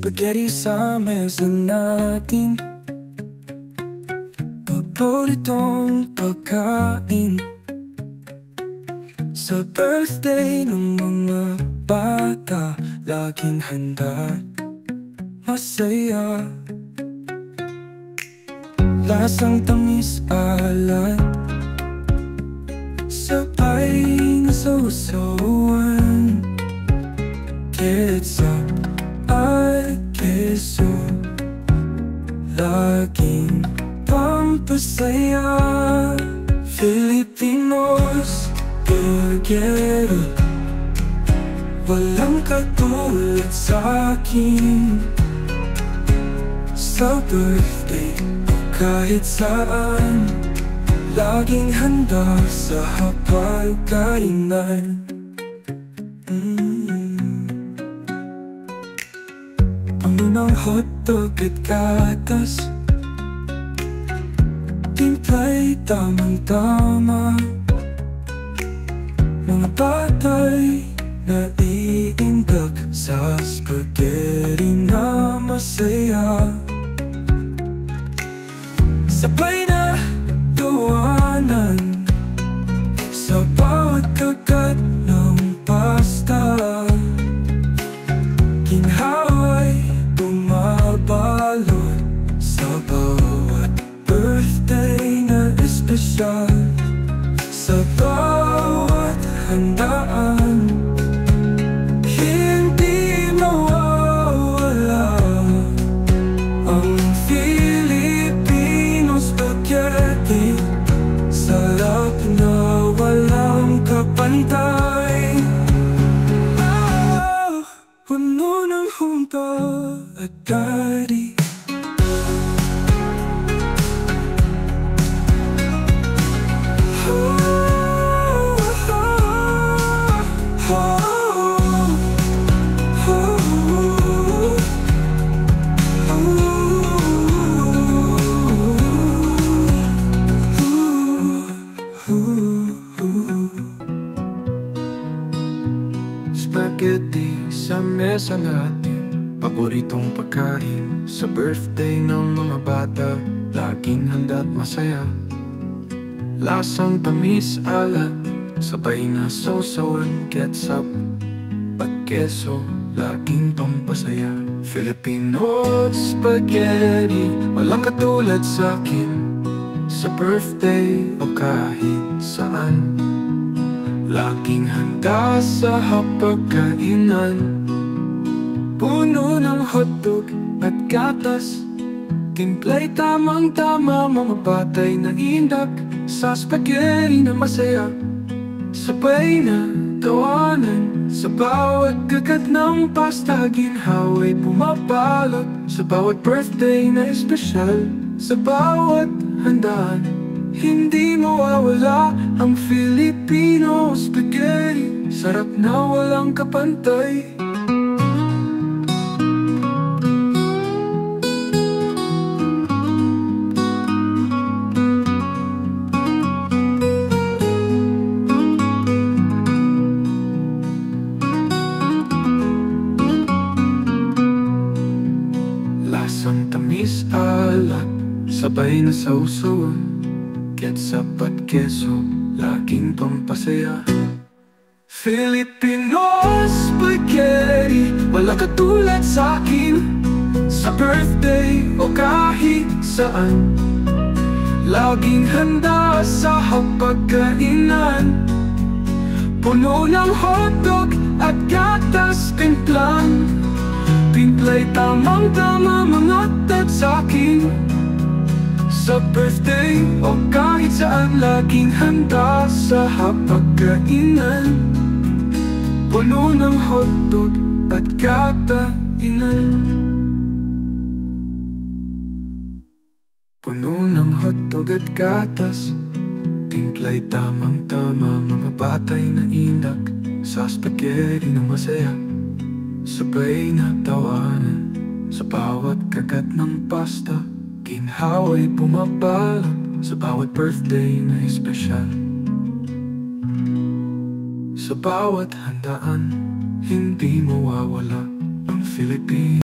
spaghetti sa mesa natin. Paboritong pagkain sa birthday ng mga bata, laging handa, masaya. Lasang tamis alat, sabay na sausawan. Ketchup at keso, laging pampasaya. Filipinos spaghetti, walang katulad sa'kin. Sa birthday o kahit saan, laging handa sa hapagkainan. Pangunang hotdog at gatas, timpla'y tamang-tama. Mga batay naiindak sa spaghetti na masaya. Sabay na tuwanan sa bawat kagat ng pasta. Ginhawa'y bumabalot sa bawat birthday na espesyal. Sa bawat handaan, hindi mawawala ang Filipino spaghetti. Sarap na walang kapantay. Puno ng humpa at daddy. Spaghetti sa mesa natin, paboritong pagkain sa birthday ng mga bata, laging handa't masaya. Lasang tamis alat, sabay na sausawan. Ketchup at keso, laging pampasaya. Filipino spaghetti, walang katulad sa'kin. Sa birthday o kahit saan, laging handa sa hapagkainan. Puno ng hotdog at gatas, timpla'y tamang-tama. Mga batay na indak sa spaghetti na masaya. Sabay na tawanan sa bawat kagat ng pasta. Ginhawa'y pumabalot sa bawat birthday na espesyal. Sa bawat handaan, hindi mawawala ang Filipino spaghetti. Sarap na walang kapantay. Lasang tamis alat, sabay na sausawan. Ketchup at keso, laging pampasaya. Filipino spaghetti, wala katulad sa'kin. Sa birthday o kahit saan, laging handa sa hapagkainan. Puno ng hotdog at gatas, timplang. Timpla'y tamang-tama, mga tat sa'kin. Sa birthday o kahit saan, laging handa sa hapagkainan. Puno ng hotdog at gatainan. Puno ng hotdog at gatas, timpla'y tamang-tama. Mga batay na indak sa spaghetti na masaya. Sabay na tawanan sa bawat kagat ng pasta. Ginhawa'y bumabalot sa bawat birthday na espesyal. Sa bawat handaan, hindi mawawala ang Filipino